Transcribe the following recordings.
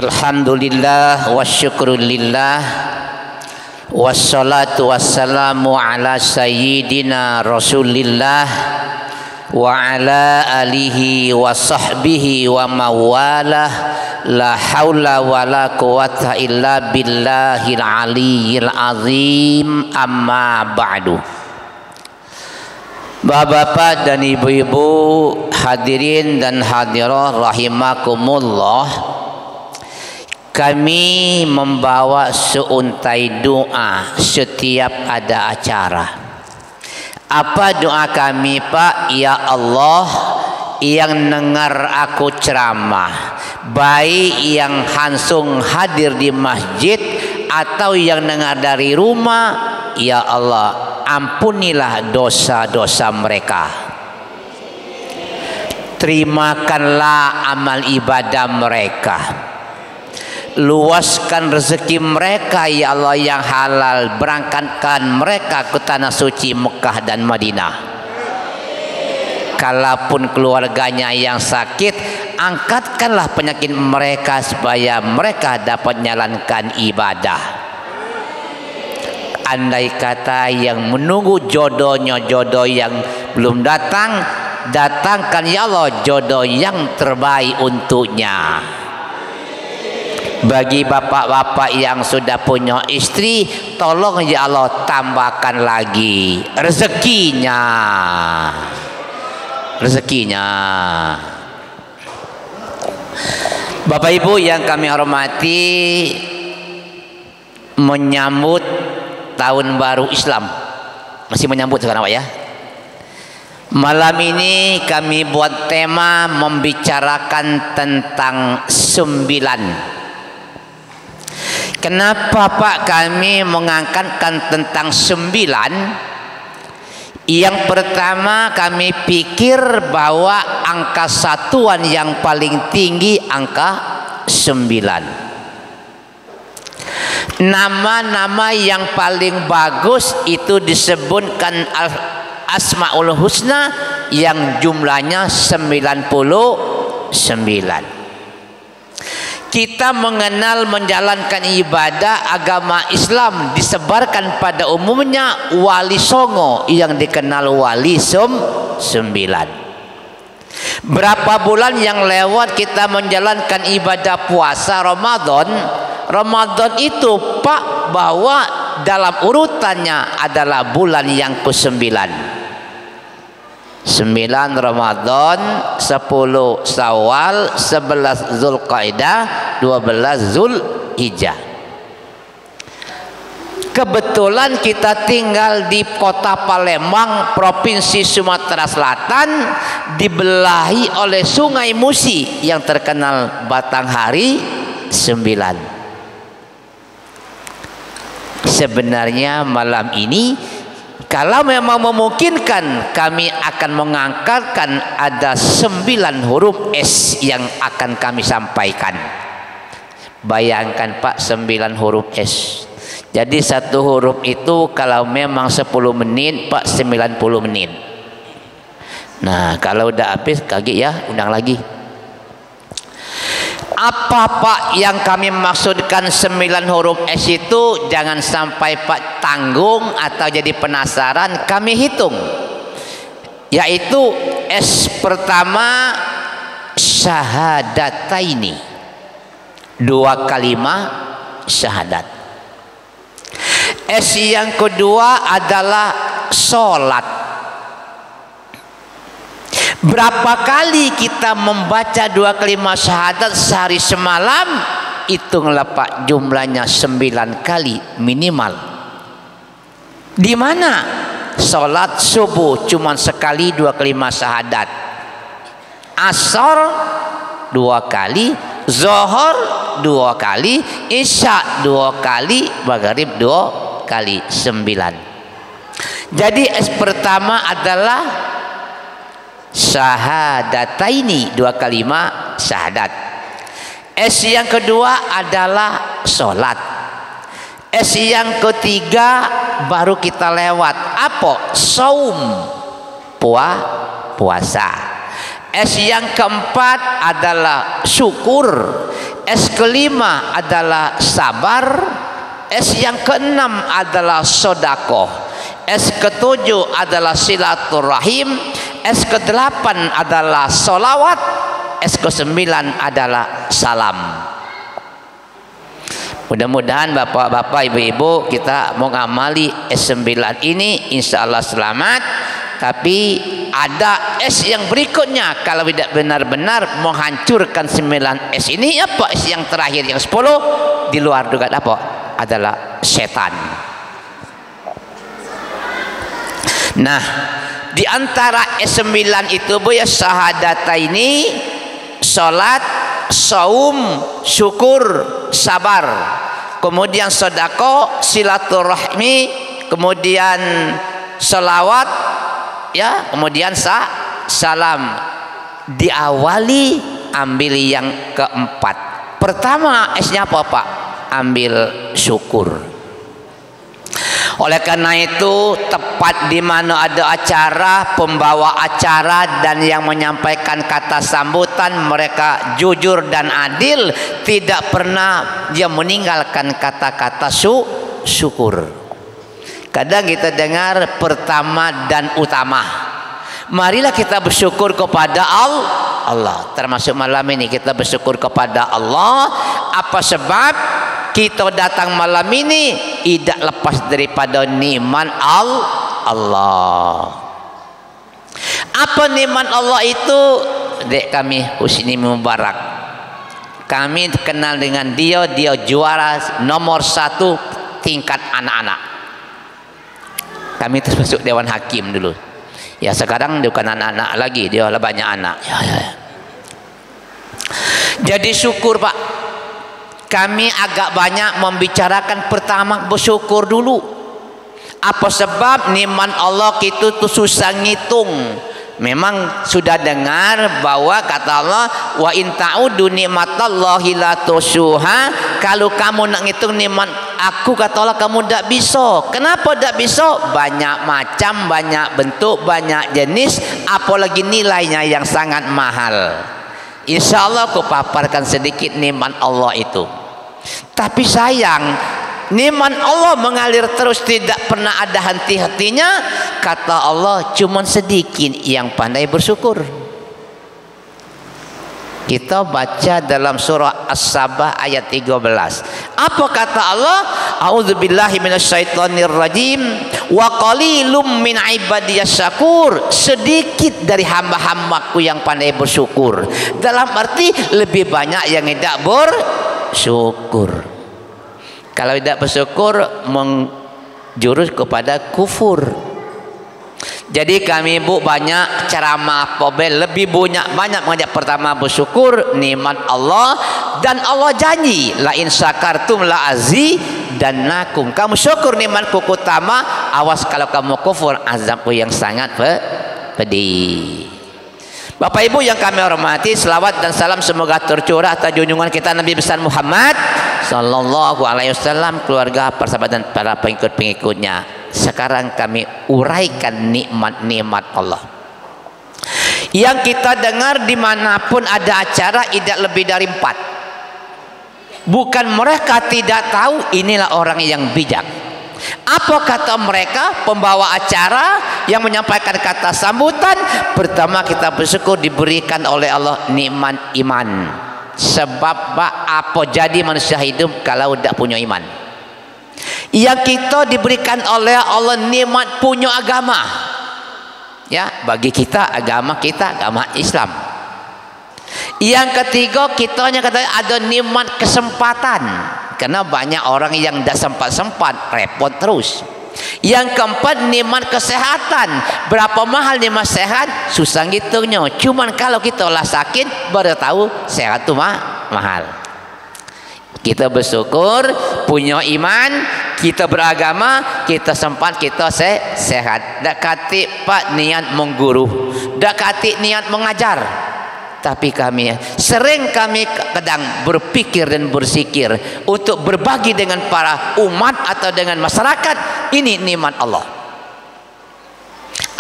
Alhamdulillah wa syukrulillah wassalatu wassalamu ala sayyidina rasulillah wa ala alihi wa sahbihi wa mawalah la hawla wa la quwata illa billahil aliyyil azim amma ba'du. Bapak-bapak dan ibu-ibu, hadirin dan hadirah rahimakumullah, kami membawa seuntai doa setiap ada acara. Apa doa kami, Pak? Ya Allah, yang dengar aku ceramah, baik yang langsung hadir di masjid atau yang dengar dari rumah, ya Allah, ampunilah dosa-dosa mereka. Terimakanlah amal ibadah mereka. Luaskan rezeki mereka ya Allah yang halal. Berangkatkan mereka ke tanah suci Mekah dan Madinah. Kalaupun keluarganya yang sakit, angkatkanlah penyakit mereka supaya mereka dapat menjalankan ibadah. Andai kata yang menunggu jodohnya, jodoh yang belum datang, datangkan ya Allah jodoh yang terbaik untuknya. Bagi bapak-bapak yang sudah punya istri, tolong ya Allah tambahkan lagi rezekinya. Bapak Ibu yang kami hormati, menyambut tahun baru Islam. Masih menyambut sekarang Pak ya. Malam ini kami buat tema membicarakan tentang 9. Kenapa Pak kami mengangkatkan tentang 9? Yang pertama, kami pikir bahwa angka satuan yang paling tinggi angka 9. Nama-nama yang paling bagus itu disebutkan Asmaul Husna yang jumlahnya 99. Kita mengenal menjalankan ibadah agama Islam disebarkan pada umumnya Wali Songo yang dikenal Wali 9. Berapa bulan yang lewat kita menjalankan ibadah puasa Ramadan. Ramadan itu Pak bahwa dalam urutannya adalah bulan yang ke-9. 9 Ramadan, 10 Syawal, 11 Zulqaidah, 12 Zulhijjah. Kebetulan kita tinggal di kota Palembang, Provinsi Sumatera Selatan, dibelahi oleh Sungai Musi yang terkenal Batanghari 9. Sebenarnya malam ini kalau memang memungkinkan, kami akan mengangkatkan ada 9 huruf S yang akan kami sampaikan. Bayangkan Pak, 9 huruf S. Jadi satu huruf itu kalau memang 10 menit Pak, 90 menit. Nah kalau udah habis kaget ya, undang lagi. Apa Pak yang kami maksudkan 9 huruf S itu? Jangan sampai Pak tanggung atau jadi penasaran, kami hitung. Yaitu S pertama syahadataini, 2 kalimat syahadat. S yang kedua adalah sholat. Berapa kali kita membaca 2 kalimat syahadat sehari semalam? Hitunglah Pak, jumlahnya 9 kali minimal. Di mana? Salat subuh cuma sekali 2 kalimat syahadat. Asar 2 kali, Zuhur 2 kali, Isya 2 kali, Maghrib 2 kali, 9. Jadi S pertama adalah syahadataini, 2 kalimat syahadat. S yang kedua adalah sholat. S yang ketiga baru kita lewat apa? Saum, puasa. S yang keempat adalah syukur. S kelima adalah sabar. S yang keenam adalah sedekah. S ketujuh adalah silaturahim. S kedelapan adalah solawat. S kesembilan adalah salam. Mudah-mudahan bapak-bapak, ibu-ibu, kita mau ngamali S9 ini, insya Allah selamat. Tapi ada S yang berikutnya, kalau tidak benar-benar menghancurkan 9 S ini, apa S yang terakhir yang 10 di luar dugaan apa? Adalah setan. Nah, di antara S9 itu Bu ya, syahadata ini, salat, saum, syukur, sabar, kemudian sedekah, silaturahmi, kemudian selawat, ya, kemudian salam. Diawali ambil yang keempat. Pertama S-nya apa Pak? Ambil syukur. Oleh karena itu, tepat di mana ada acara, pembawa acara dan yang menyampaikan kata sambutan, mereka jujur dan adil, tidak pernah dia meninggalkan kata-kata syukur. Kadang kita dengar pertama dan utama. Marilah kita bersyukur kepada Allah. Termasuk malam ini kita bersyukur kepada Allah. Apa sebab? Kita datang malam ini tidak lepas daripada nikmat Allah. Apa nikmat Allah itu? Dek kami Husni Mubarak, kami kenal dengan dia juara nomor 1 tingkat anak-anak. Kami termasuk Dewan Hakim dulu. Ya sekarang dia bukan anak-anak lagi, dia banyak anak. Ya. Jadi syukur Pak. Kami agak banyak membicarakan pertama bersyukur dulu. Apa sebab nikmat Allah itu tuh susah ngitung. Memang sudah dengar bahwa kata Allah, wa in ta'udu nikmatallahi la tusuha. Kalau kamu nak ngitung nikmat aku, kata Allah, kamu tidak bisa. Kenapa tidak bisa? Banyak macam, banyak bentuk, banyak jenis, apalagi nilainya yang sangat mahal. Insya Allah aku paparkan sedikit nikmat Allah itu. Tapi sayang, nikmat Allah mengalir terus, tidak pernah ada henti-hentinya. Kata Allah, cuma sedikit yang pandai bersyukur. Kita baca dalam surah As-Sabah ayat 13. Apa kata Allah? A'udzubillahi minasyaitonirrajim. Wa qalilum min ibadiyas syakur. Sedikit dari hamba-hambaku yang pandai bersyukur. Dalam arti lebih banyak yang tidak bersyukur. Kalau tidak bersyukur menjurus kepada kufur. Jadi kami Bu banyak ceramah pobel, lebih banyak mengajak pertama bersyukur nikmat Allah, dan Allah janji la in syakartum la azidannakum. Kamu syukur nikmatku utama, awas kalau kamu kufur azabku yang sangat pedih. Bapak Ibu yang kami hormati, selawat dan salam semoga tercurah atas junjungan kita Nabi besar Muhammad sallallahu alaihi wasallam, keluarga, persahabat dan para pengikut-pengikutnya. Sekarang kami uraikan nikmat-nikmat Allah yang kita dengar dimanapun ada acara, tidak lebih dari 4. Bukan mereka tidak tahu, inilah orang yang bijak. Apa kata mereka? Pembawa acara yang menyampaikan kata sambutan, pertama kita bersyukur diberikan oleh Allah nikmat iman. Sebab apa jadi manusia hidup kalau tidak punya iman? Yang kita diberikan oleh Allah nikmat punya agama. Ya, bagi kita agama Islam. Yang ketiga, kita hanya kata ada nikmat kesempatan. Karena banyak orang yang tidak sempat-sempat, repot terus. Yang keempat, nikmat kesehatan. Berapa mahal nikmat sehat? Susah ngitungnya. Cuman kalau kita lah sakit, baru tahu sehat itu mahal. Kita bersyukur, punya iman, kita beragama, kita sempat, kita sehat. Tak kati Pak niat mengguru, tak kati niat mengajar. Tapi kami sering kadang berpikir dan bersikir untuk berbagi dengan para umat atau dengan masyarakat. Ini nikmat Allah.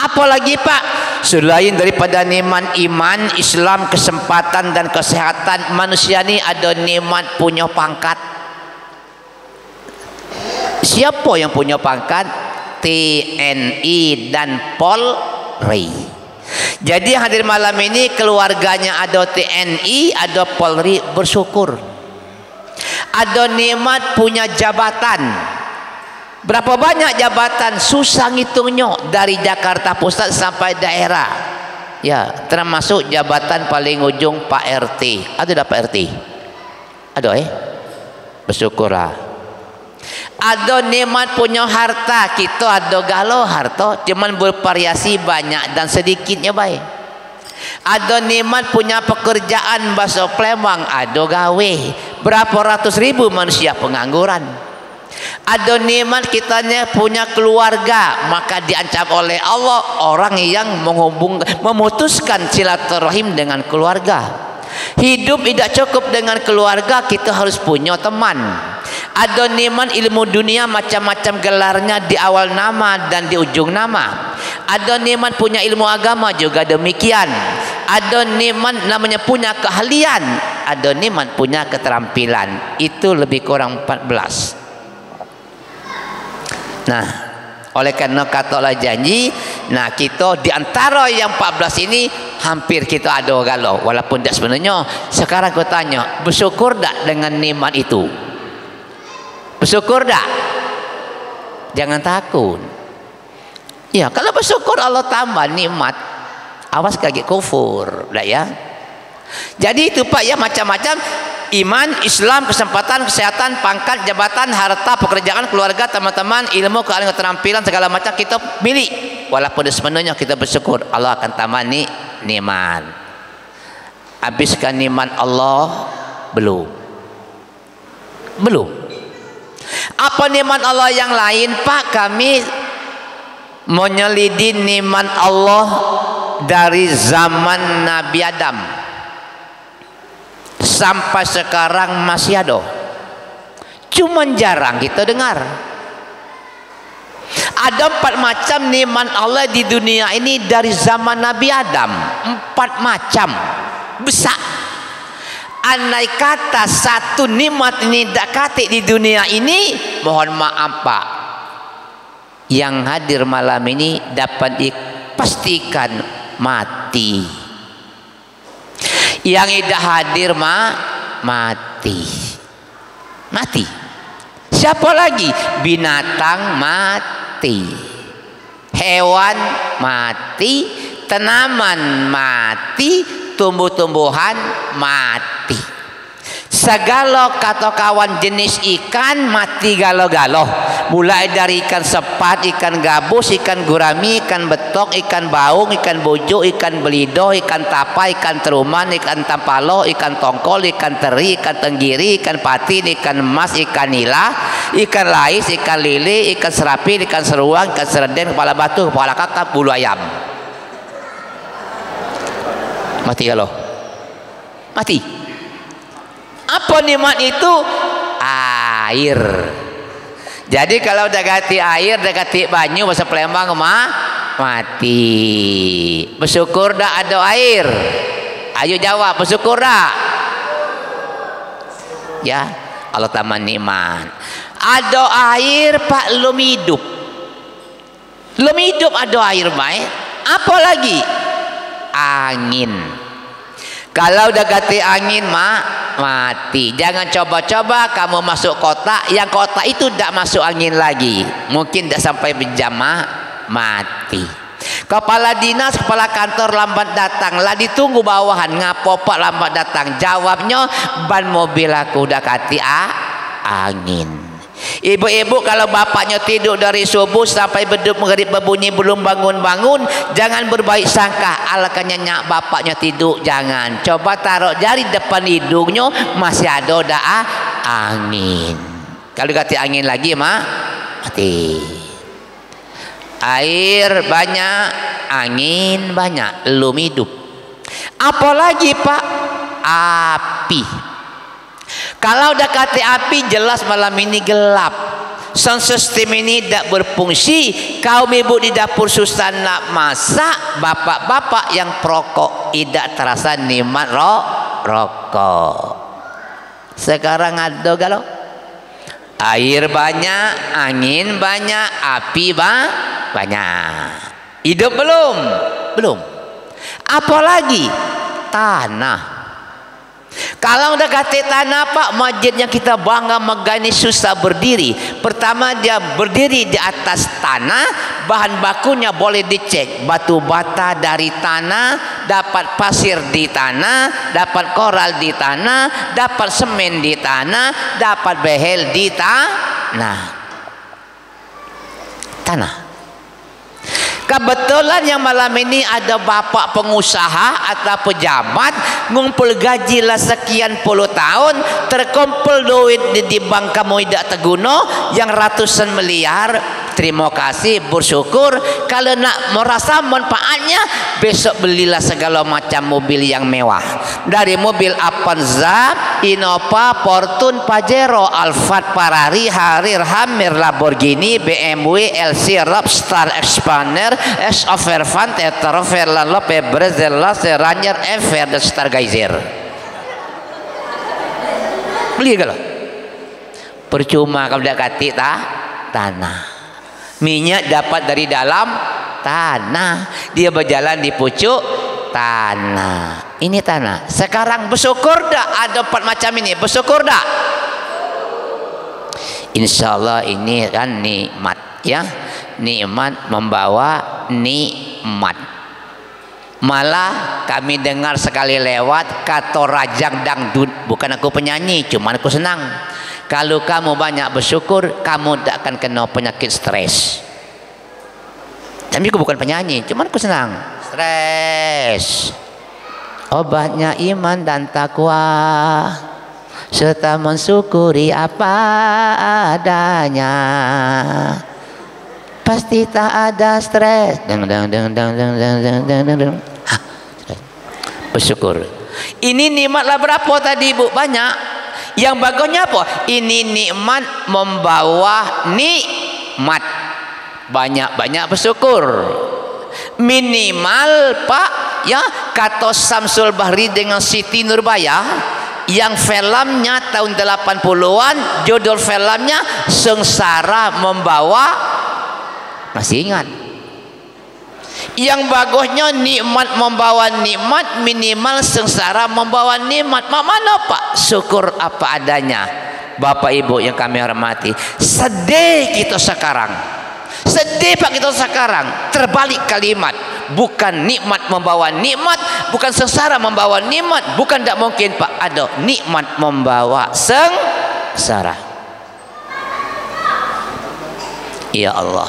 Apalagi Pak, selain daripada nikmat iman, Islam, kesempatan dan kesehatan, manusia ini ada nikmat punya pangkat. Siapa yang punya pangkat? TNI dan Polri. Jadi hadir malam ini keluarganya ada TNI, ada Polri, bersyukur. Ada nikmat punya jabatan. Berapa banyak jabatan? Susah ngitungnya, dari Jakarta Pusat sampai daerah. Ya, termasuk jabatan paling ujung Pak RT. Ada dah Pak RT? Ada bersyukurlah. Ada nikmat punya harta. Kita ada galau harta, cuman bervariasi banyak dan sedikitnya baik. Ada nikmat punya pekerjaan, bahasa Palembang ada gawe. Berapa ratus ribu manusia pengangguran. Ada nikmat kitanya punya keluarga, maka diancam oleh Allah orang yang memutuskan silaturahim dengan keluarga. Hidup tidak cukup dengan keluarga, kita harus punya teman. Ada nikmat ilmu dunia, macam-macam gelarnya, di awal nama dan di ujung nama. Ada nikmat punya ilmu agama juga demikian. Ada nikmat namanya punya keahlian. Ada nikmat punya keterampilan. Itu lebih kurang 14. Nah, oleh karena katalah janji, nah kita di antara yang 14 ini hampir kita ada galau. Walaupun tak sebenarnya, sekarang aku tanya, bersyukur tak dengan nikmat itu? Bersyukur tak? Jangan takut. Ya, kalau bersyukur Allah tambah nikmat. Awas kaget kufur, dah ya. Jadi itu Pak ya, macam-macam iman, Islam, kesempatan, kesehatan, pangkat, jabatan, harta, pekerjaan, keluarga, teman-teman, ilmu, keahlian, keterampilan, segala macam kita milik. Walaupun sebenarnya kita bersyukur, Allah akan tambah nikmat. Habiskan nikmat Allah? Belum. Apa nikmat Allah yang lain Pak? Kami menyelidiki nikmat Allah dari zaman Nabi Adam sampai sekarang masih ada. Cuman jarang kita dengar. Ada 4 macam nikmat Allah di dunia ini dari zaman Nabi Adam. 4 macam besar. Andai kata satu nikmat ini tak katik di dunia ini, mohon maaf Pak, yang hadir malam ini dapat dipastikan mati. Yang tidak hadir mati. Siapa lagi? Binatang mati, hewan mati, tanaman mati, tumbuh-tumbuhan mati. Segala kata kawan jenis ikan mati galo-galo. Mulai dari ikan sepat, ikan gabus, ikan gurami, ikan betok, ikan baung, ikan bojo, ikan belido, ikan tapa, ikan teruman, ikan tampalo, ikan tongkol, ikan teri, ikan tenggiri, ikan patin, ikan emas, ikan nila, ikan lais, ikan lele, ikan serapi, ikan seruang, ikan serden, kepala batu, kepala kakap, bulu ayam. Mati galo. Mati. Apa nikmat itu? Air. Jadi kalau dah ganti air, dah ganti banyu, bahasa Palembang mati. Bersyukur dah ada air. Ayo jawab, bersyukur dah. Ya, Allah tambah nikmat. Ada air Pak, belum hidup. Belum hidup ada air baik. Apa lagi? Angin. Kalau udah ganti angin mati. Jangan coba-coba kamu masuk kota, yang kota itu tidak masuk angin lagi, mungkin tidak sampai berjam mati. Kepala dinas, kepala kantor lambat datang, lah ditunggu bawahan, ngapo Pak lambat datang? Jawabnya, ban mobil aku udah ganti angin. Ibu-ibu kalau bapaknya tidur dari subuh sampai maghrib berbunyi belum bangun-bangun, jangan berbaik sangka alakannya nyak bapaknya tidur. Jangan, coba taruh jari depan hidungnya, masih ada angin. Kalau ganti angin lagi mati. Air banyak, angin banyak, belum hidup. Apalagi Pak? Api. Kalau udah kata api, jelas malam ini gelap. sound system ini tidak berfungsi, kaum ibu di dapur susah nak masak, bapak-bapak yang perokok tidak terasa nikmat rokok. Sekarang ada galau, air banyak, angin banyak, api banyak. Hidup belum? Belum. Apalagi tanah. Kalau udah kata tanah Pak, masjid yang kita bangga megah ini susah berdiri. Pertama dia berdiri di atas tanah, bahan bakunya boleh dicek, batu bata dari tanah, dapat pasir di tanah, dapat koral di tanah, dapat semen di tanah, dapat behel di tanah. Kebetulan yang malam ini ada bapak pengusaha atau pejabat ngumpul gaji lah sekian puluh tahun, terkumpul duit di bank kamu tidak terguna yang ratusan miliar. Terima kasih, bersyukur. Kalau nak merasa manfaatnya, besok belilah segala macam mobil yang mewah. Dari mobil Avanza, Innova, Fortune, Pajero, Alphard, Ferrari, Harrier, Hummer, Lamborghini, BMW, LC, Rockstar, Expander, S-Overvan, Tetro, Verlan, Lope, Brezella, Ranger, Ever, dan Stargazer. Beli kalau percuma kalau tidak katik tanah. Minyak dapat dari dalam tanah, dia berjalan di pucuk tanah. Ini tanah. Sekarang bersyukur dah ada 4 macam ini, bersyukur dah. Insya Allah ini kan nikmat ya, nikmat membawa nikmat. Malah kami dengar sekali lewat kata rajang dangdut, bukan aku penyanyi, cuman aku senang. Kalau kamu banyak bersyukur, kamu tidak akan kena penyakit stres. Tapi aku bukan penyanyi, cuman aku senang. Stres. Obatnya iman dan takwa, serta mensyukuri apa adanya. Pasti tak ada stres. Bersyukur. Ini nikmatlah berapa tadi Bu? Banyak. Yang bagusnya apa? Ini nikmat membawa nikmat. Banyak-banyak bersyukur. Minimal Pak ya, kata Samsul Bahri dengan Siti Nurbaya yang filmnya tahun 80-an, judul filmnya Sengsara Membawa, masih ingat? Yang bagusnya nikmat membawa nikmat, minimal sengsara membawa nikmat. Mana Pak? Syukur apa adanya. Bapak Ibu yang kami hormati, sedih kita sekarang. Sedih Pak kita sekarang. Terbalik kalimat. Bukan nikmat membawa nikmat, bukan sengsara membawa nikmat. Bukan tidak mungkin Pak, ada nikmat membawa sengsara. Ya Allah,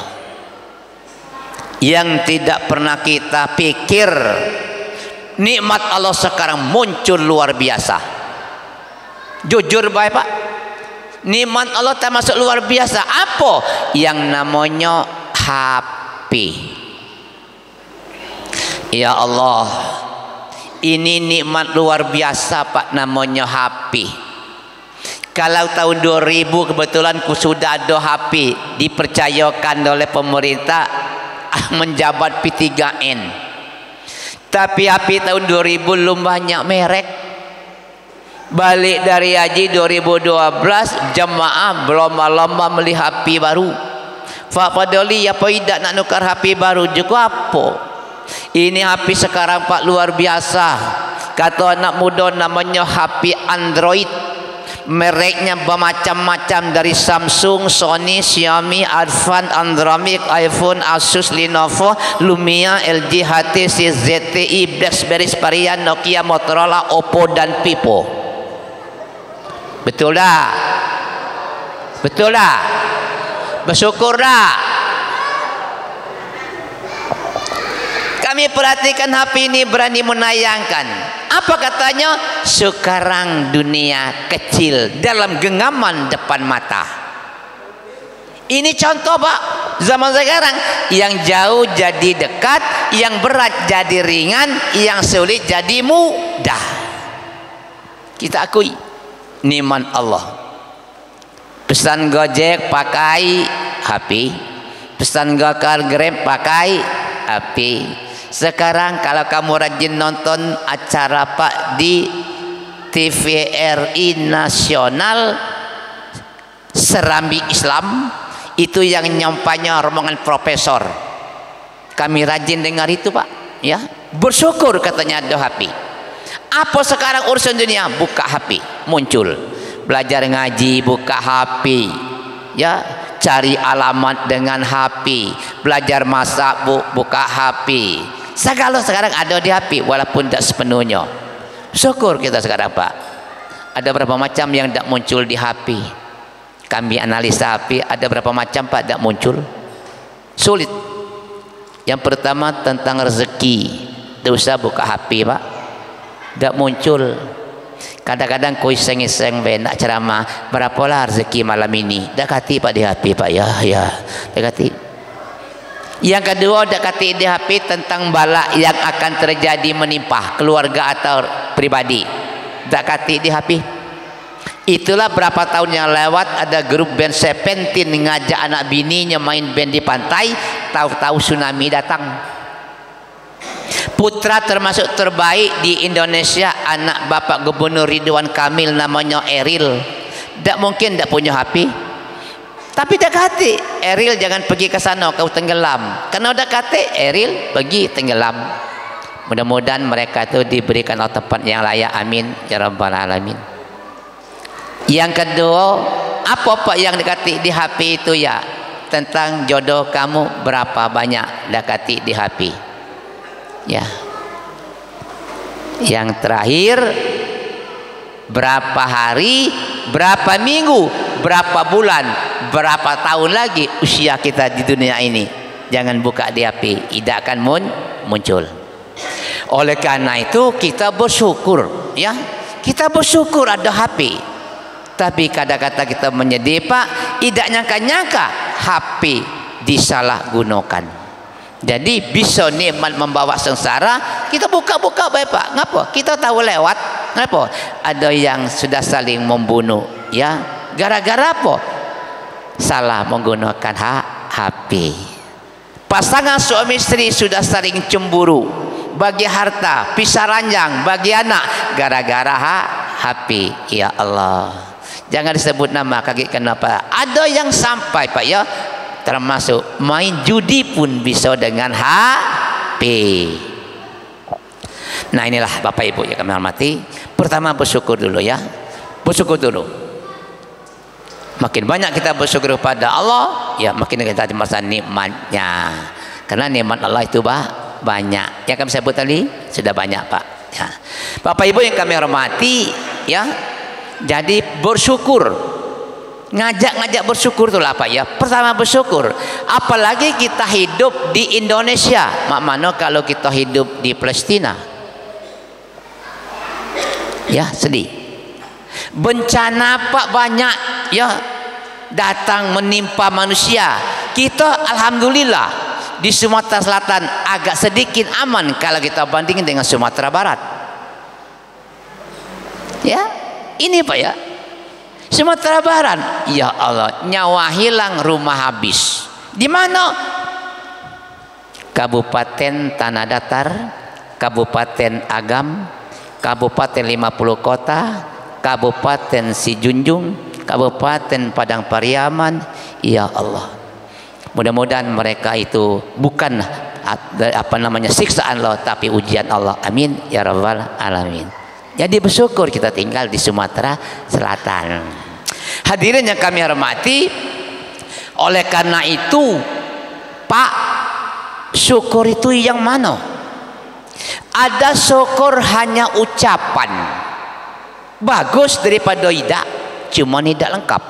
yang tidak pernah kita pikir, nikmat Allah sekarang muncul luar biasa. Jujur baik Pak, nikmat Allah termasuk luar biasa. Apa? Yang namanya HP. Ya Allah, ini nikmat luar biasa Pak, namanya HP. Kalau tahun 2000 kebetulan ku sudah ada HP dipercayakan oleh pemerintah menjabat P3N. Tapi HP tahun 2000 belum banyak merek. Balik dari haji 2012, jemaah berlomba-lomba beli HP baru. Pak Padoli apa tidak nak nukar HP baru juga apa? Ini HP sekarang Pak luar biasa. Kata anak muda namanya HP Android. Mereknya bermacam-macam dari Samsung, Sony, Xiaomi, Advan, Android, iPhone, Asus, Lenovo, Lumia, LG, HTC, ZTE, BlackBerry, Xperia, Nokia, Motorola, Oppo dan Vivo. Betul dah? Betul dah? Bersyukur dah? Kami perhatikan HP ini berani menayangkan. Apa katanya? Sekarang dunia kecil dalam genggaman depan mata. Ini contoh Pak, zaman sekarang yang jauh jadi dekat, yang berat jadi ringan, yang sulit jadi mudah. Kita akui nikmat Allah. pesan Gojek pakai HP, pesan Gokar Grab pakai HP. Sekarang kalau kamu rajin nonton acara Pak di TVRI Nasional Serambi Islam, itu yang nyampanya rombongan profesor. Kami rajin dengar itu Pak, ya. Bersyukur katanya ada HP. Apa sekarang urusan dunia? Buka HP, muncul. Belajar ngaji buka HP, ya. Cari alamat dengan HP, belajar masak buka HP. Segala sekarang ada di HP walaupun tidak sepenuhnya. Syukur kita sekarang Pak. Ada berapa macam yang tidak muncul di HP? Kami analisa HP, ada berapa macam Pak tidak muncul? Sulit. Yang pertama tentang rezeki, tidak usah buka HP Pak, tidak muncul. Kadang-kadang kau iseng-iseng nak ceramah, berapalah rezeki malam ini, dekati Pak di HP Pak, ya dekati. Yang kedua dekati di HP tentang bala yang akan terjadi menimpa keluarga atau pribadi, dekati di HP. Itulah berapa tahun yang lewat ada grup band Seventeen ngajak anak bininya main band di pantai, tahu-tahu tsunami datang. Putra termasuk terbaik di Indonesia, anak Bapak Gubernur Ridwan Kamil, namanya Eril. Tak mungkin tak punya HP. Tapi dak hati, Eril jangan pergi ke sana, kau tenggelam. Karena dak hati, Eril pergi tenggelam. Mudah-mudahan mereka itu diberikan tempat yang layak. Amin ya rabbal alamin. Yang kedua, apa Pak yang dekati di HP itu ya? Tentang jodoh kamu berapa banyak dekati di HP. Ya. Yang terakhir, berapa hari, berapa minggu, berapa bulan, berapa tahun lagi usia kita di dunia ini. Jangan buka di HP, tidak akan muncul. Oleh karena itu kita bersyukur, ya. Kita bersyukur ada HP. Tapi kadang-kadang kita menyedih Pak, tidak nyangka-nyangka HP disalahgunakan. Jadi bisa nikmat membawa sengsara, kita buka-buka baik Pak. Ngapa? Kita tahu lewat. Ngapa? Ada yang sudah saling membunuh, ya. Gara-gara apa? Salah menggunakan HP. Pasangan suami istri sudah saling cemburu bagi harta, pisah ranjang bagi anak gara-gara HP. Ya Allah. Jangan disebut nama kaget kenapa. Ada yang sampai Pak ya, termasuk main judi pun bisa dengan HP. Nah inilah Bapak Ibu yang kami hormati. Pertama bersyukur dulu ya. Bersyukur dulu. Makin banyak kita bersyukur kepada Allah, ya makin kita merasa nikmatnya. Karena nikmat Allah itu banyak. Yang kami sebut tadi sudah banyak Pak. Ya. Bapak Ibu yang kami hormati, ya. Jadi bersyukur. Ngajak-ngajak bersyukur itulah apa ya? Pertama bersyukur. Apalagi kita hidup di Indonesia. Mak mana kalau kita hidup di Palestina? Ya sedih. Bencana Pak banyak ya datang menimpa manusia. Kita alhamdulillah di Sumatera Selatan agak sedikit aman kalau kita bandingin dengan Sumatera Barat. Ya. Ini Pak ya. Sumatera Barat, ya Allah, nyawa hilang, rumah habis. Di mana? Kabupaten Tanah Datar, Kabupaten Agam, Kabupaten 50 Kota, Kabupaten Sijunjung, Kabupaten Padang Pariaman. Ya Allah. Mudah-mudahan mereka itu bukan siksaan Allah, tapi ujian Allah. Amin ya rabbal alamin. Jadi bersyukur kita tinggal di Sumatera Selatan. Hadirin yang kami hormati, oleh karena itu Pak, syukur itu yang mana? Ada syukur hanya ucapan, bagus daripada tidak, cuma tidak lengkap.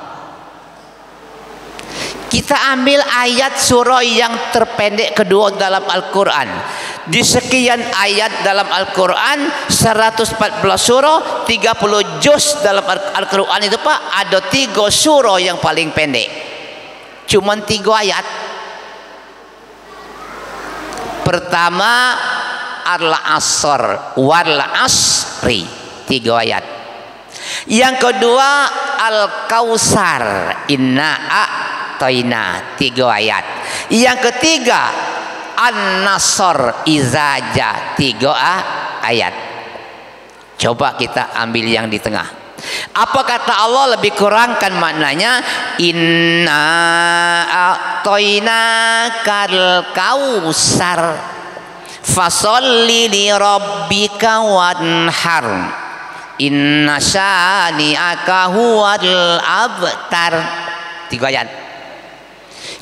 Kita ambil ayat surah yang terpendek kedua dalam Al-Quran. Di sekian ayat dalam Al-Quran, 114 surah, 30 juz dalam Al-Quran itu Pak, ada 3 surah yang paling pendek. Cuman 3 ayat. Pertama, Al-Asr, Wal Asri, 3 ayat. Yang kedua Al-Kausar, inna a'toina, 3 ayat. Yang ketiga An-Nasr izaja, 3 ayat. Coba kita ambil yang di tengah. Apa kata Allah lebih kurang kan maknanya, inna a'toina kal kausar fasolli li rabbika wanhar inna syani'aka huwal abtar. 3 ayat.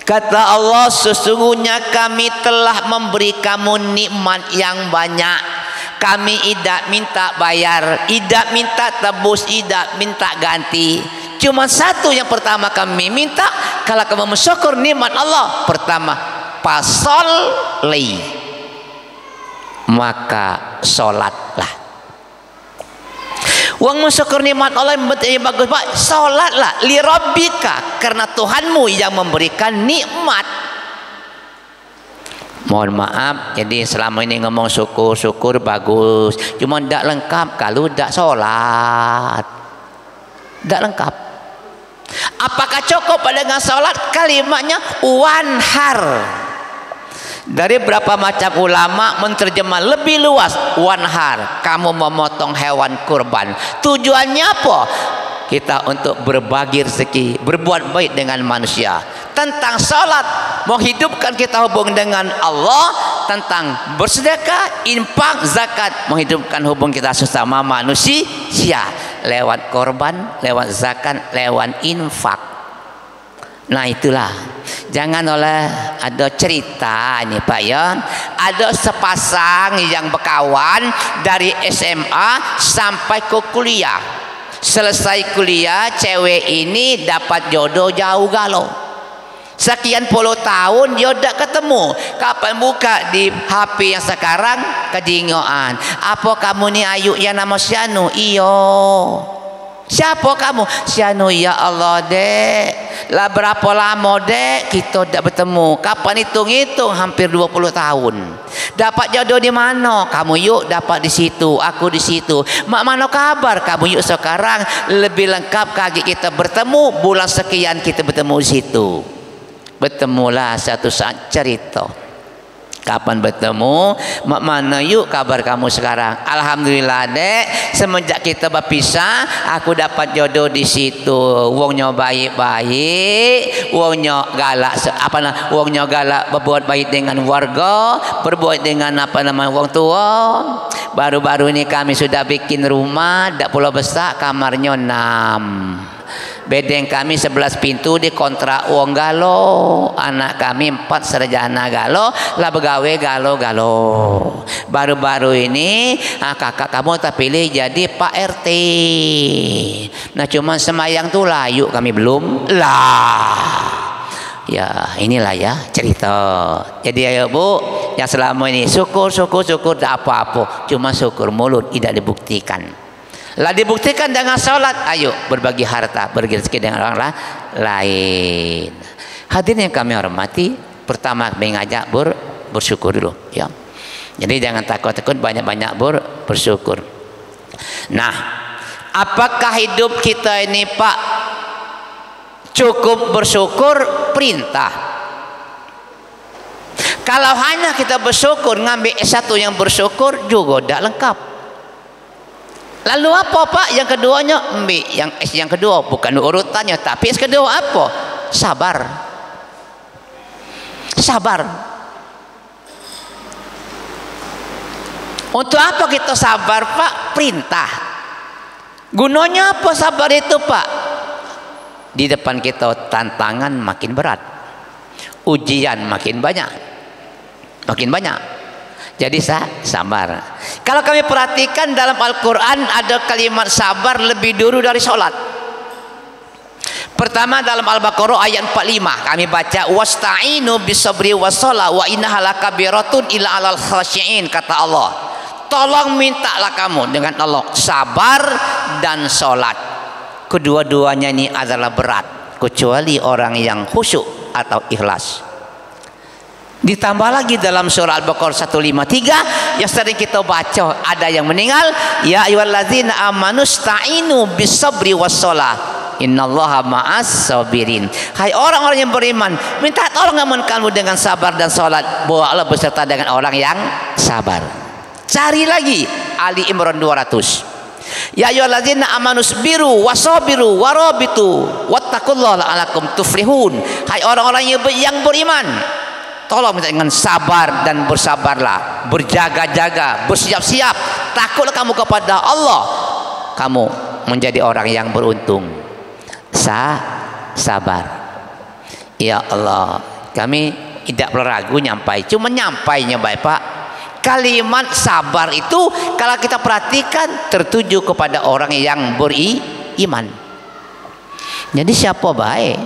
Kata Allah, sesungguhnya kami telah memberi kamu nikmat yang banyak. Kami tidak minta bayar, tidak minta tebus, tidak minta ganti. Cuma satu yang pertama kami minta, kalau kamu mensyukur nikmat Allah, pertama fasolli, maka sholatlah. Wong mensyukur nikmat Allah yang bagus Pak, sholatlah li rabbika, karena Tuhanmu yang memberikan nikmat. Mohon maaf, jadi selama ini ngomong syukur bagus, cuma tidak lengkap kalau tidak sholat, tidak lengkap. Apakah cukup dengan sholat? Kalimatnya wanhar. Dari berapa macam ulama menerjemah lebih luas, wanhar, kamu memotong hewan kurban. Tujuannya apa? Kita untuk berbagi rezeki, berbuat baik dengan manusia. Tentang salat, menghidupkan kita hubung dengan Allah. Tentang bersedekah, infak, zakat, menghidupkan hubung kita sesama manusia lewat korban, lewat zakat, lewat infak. Nah itulah, jangan oleh ada cerita ini Pak ya, ada sepasang yang berkawan dari SMA sampai ke kuliah. Selesai kuliah, cewek ini dapat jodoh jauh galau. Sekian puluh tahun dia tidak ketemu. Kapan buka di HP yang sekarang kejingoan. Apa kamu ni ayu ya nama Sianu? Iyo. Siapa kamu? Sianu, ya Allah dek. Lah berapa lama dek kita tidak bertemu? Kapan hitung-hitung hampir 20 tahun. Dapat jodoh di mana? Kamu yuk dapat di situ, aku di situ. Mak mana kabar? Kamu yuk sekarang lebih lengkap kaki kita bertemu, bulan sekian kita bertemu di situ. Bertemulah satu saat cerita. Kapan bertemu? Mak mana yuk kabar kamu sekarang? Alhamdulillah dek, semenjak kita berpisah aku dapat jodoh di situ. Wongnya baik-baik, wongnya galak wongnya galak berbuat baik dengan warga, berbuat dengan wong tua. Baru-baru ini kami sudah bikin rumah, dak pulau besar, kamarnya 6. Bedeng kami 11 pintu dikontrak uang galo. Anak kami 4 sarjana galo, lah begawe galo-galo. Baru-baru ini kakak kamu terpilih jadi Pak RT. Nah cuman semayang tuh layu kami belum lah. Ya inilah ya cerita. Jadi ayo Bu, yang selama ini syukur tak apa-apa, cuma syukur mulut tidak dibuktikan. Lah dibuktikan dengan sholat, ayo berbagi harta, berbagi rezeki dengan orang lain. Hadirin yang kami hormati, pertama kami ngajak bersyukur dulu ya. Jadi jangan takut-takut, banyak-banyak bersyukur. Nah, apakah hidup kita ini Pak cukup bersyukur? Perintah. Kalau hanya kita bersyukur, ngambil S1 yang bersyukur juga tidak lengkap. Lalu apa Pak? Yang keduanya ambil yang S yang kedua, bukan urutannya, tapi S kedua apa? Sabar. Sabar. Untuk apa kita sabar Pak? Perintah. Gunanya apa sabar itu Pak? Di depan kita tantangan makin berat, ujian makin banyak. Jadi sabar. Kalau kami perhatikan dalam Al-Quran ada kalimat sabar lebih dulu dari sholat. Pertama dalam Al-Baqarah ayat 45 kami baca wasta'inu bisabri wassalah wa innaha lakabiratun illa 'alal khashi'in, kata Allah. Tolong mintalah kamu dengan Allah sabar dan sholat. Kedua-duanya ini adalah berat kecuali orang yang khusyuk atau ikhlas. Ditambah lagi dalam surah Al-Baqarah 153 yang sering kita baca, ada yang meninggal, ya ayyuhallazina amanu sta'inu bis-sabri was-shalah innallaha ma'as sabirin. Hai orang-orang yang beriman, minta tolong kamu dengan sabar dan salat, bahwa Allah beserta dengan orang yang sabar. Cari lagi Ali Imran 200. Ya ayyuhallazina amanu sabiru wasabiru warabitu wattaqullaha la'allakum tuflihun. Hai orang-orang yang beriman, tolong minta dengan sabar dan bersabarlah, berjaga-jaga, bersiap-siap, takutlah kamu kepada Allah, kamu menjadi orang yang beruntung. Sabar. Ya Allah, kami tidak perlu ragu nyampai, cuma nyampainya baik Pak. Kalimat sabar itu kalau kita perhatikan tertuju kepada orang yang beriman. Jadi siapa baik?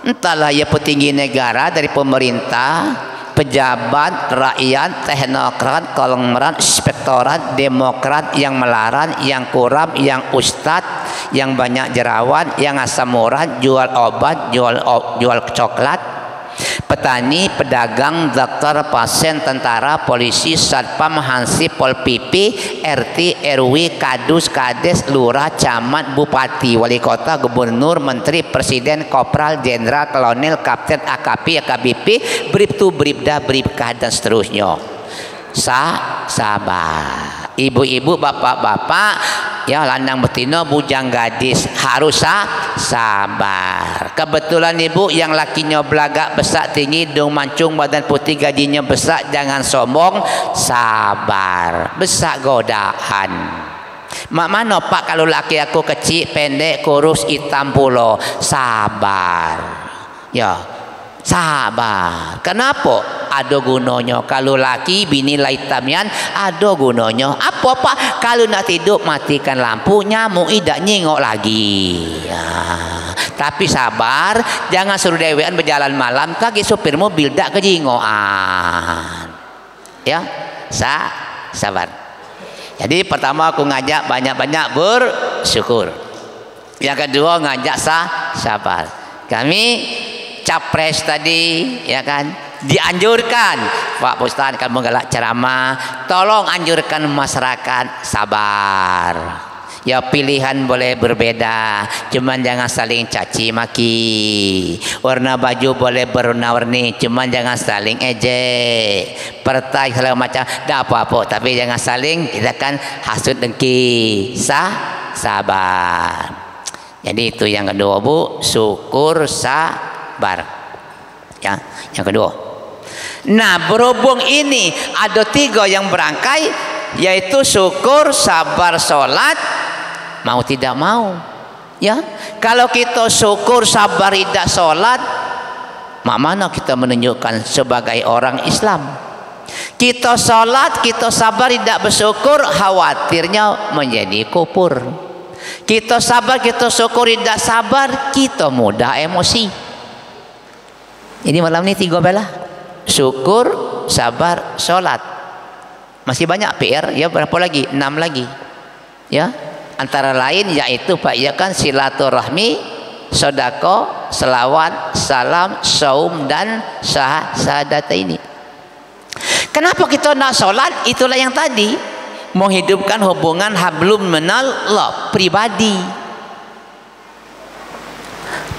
Entahlah ya petinggi negara, dari pemerintah, pejabat, rakyat, teknokrat, konglomerat, inspektorat, demokrat, yang melarat, yang kurap, yang ustadz, yang banyak jerawat, yang asam urat, jual obat, jual coklat, petani, pedagang, dokter, pasien, tentara, polisi, satpam, hansip, pol pp, RT, RW, kadus, kades, lurah, camat, bupati, wali kota, gubernur, menteri, presiden, kopral, jenderal, kolonel, kapten, AKP, AKBP, bribtu, bribda, bribka, dan seterusnya. Sabar. Ibu-ibu, bapak-bapak, ya landang betina, bujang gadis, harus sabar. Kebetulan ibu yang lakinya belagak, besar, tinggi, hidung mancung, badan putih, gajinya besar, jangan sombong, sabar. Besar godaan. Mak mana Pak kalau laki aku kecil, pendek, kurus, hitam pulo? Sabar. Ya, sabar. Kenapa? Ada gunanya. Kalau laki bini laitamian, ada gunanya. Apa Pak? Kalau nak tidur matikan lampu, nyamuk tidak nyingok lagi. Ya. Tapi sabar, jangan suruh dewean berjalan malam, kaki supir mobil dak kejingoan. Ya, sabar. Jadi pertama aku ngajak banyak-banyak bersyukur. Yang kedua ngajak sabar. Kami capres tadi, ya kan, dianjurkan Pak Ustaz, kamu galak ceramah, tolong anjurkan masyarakat sabar. Ya pilihan boleh berbeda, cuman jangan saling caci maki. Warna baju boleh berwarna-warni, cuman jangan saling ejek. Partai segala macam, dah apa-apa, tapi jangan saling kita kan hasut dengki. Sabar. Jadi itu yang kedua Bu, syukur sabar. Ya, yang kedua. Nah, berhubung ini ada 3 yang berangkai, yaitu syukur, sabar, sholat, mau tidak mau. Ya, kalau kita syukur, sabar, tidak sholat, mana kita menunjukkan sebagai orang Islam? Kita sholat, kita sabar, tidak bersyukur, khawatirnya menjadi kufur. Kita sabar, kita syukur, tidak sabar, kita mudah emosi. Jadi malam ini 3 belah, syukur, sabar, sholat. Masih banyak PR, ya berapa lagi? 6 lagi. Ya, antara lain yaitu Pak, ya kan, silaturahmi, sedekah, selawat, salam, saum, dan syahadat ini. Kenapa kita nak sholat? Itulah yang tadi, menghidupkan hubungan hablum minallah pribadi.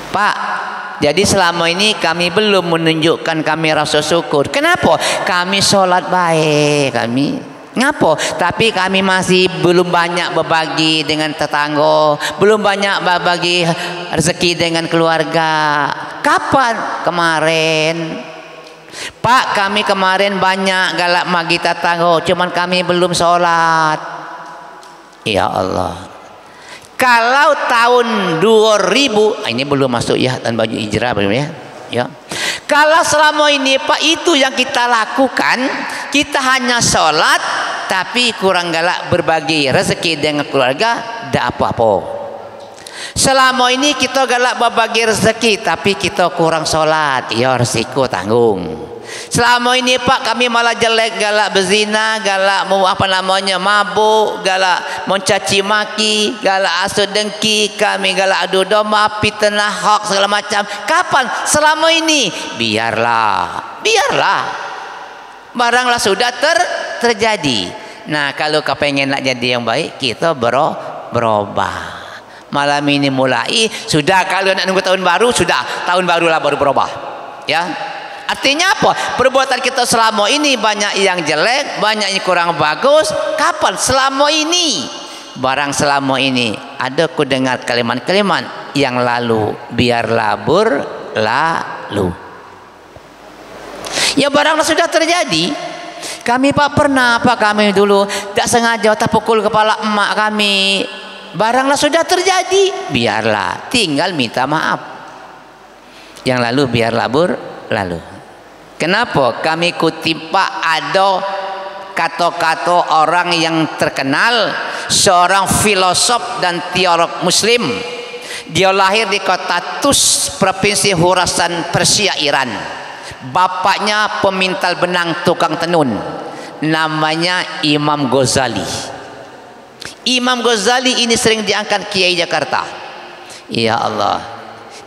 Pak, jadi selama ini kami belum menunjukkan kami rasa syukur. Kenapa? Kami sholat baik, kami ngapo, tapi kami masih belum banyak berbagi dengan tetangga, belum banyak berbagi rezeki dengan keluarga. Kapan? Kemarin Pak, kami kemarin banyak galak bagi tetangga, cuman kami belum sholat. Ya Allah, kalau tahun 2000 ini belum masuk ya, dan baju hijrah belum ya. Ya. Kalau selama ini Pak itu yang kita lakukan, kita hanya sholat tapi kurang galak berbagi rezeki dengan keluarga, tidak apa-apa. Selama ini kita galak berbagi rezeki tapi kita kurang sholat, ya resiko tanggung. Selama ini Pak kami malah jelek, galak berzina, galak mabuk, galak mencaci maki, galak asut dengki, kami galak adu domba, fitnah, hoax segala macam. Kapan? Selama ini. Biarlah. Baranglah sudah terjadi. Nah, kalau kau pengen nak jadi yang baik, kita berubah. Malam ini mulai, sudah kalau nak nunggu tahun baru, sudah tahun barulah baru berubah. Ya. Artinya apa? Perbuatan kita selama ini banyak yang jelek, banyak yang kurang bagus. Kapan? Selama ini. Barang selama ini ada ku dengar kalimat-kalimat yang lalu biarlah berlalu. Ya, baranglah sudah terjadi. Kami Pak pernah kami dulu tak sengaja tak pukul kepala emak kami. Baranglah sudah terjadi, biarlah, tinggal minta maaf. Yang lalu biarlah berlalu. Kenapa? Kami kutip Pak, ada kata-kata orang yang terkenal, seorang filosof dan teolog muslim. Dia lahir di kota Tus, provinsi Khurasan, Persia, Iran. Bapaknya pemintal benang tukang tenun, namanya Imam Ghazali. Imam Ghazali ini sering diangkat Kiai Jakarta. Ya Allah,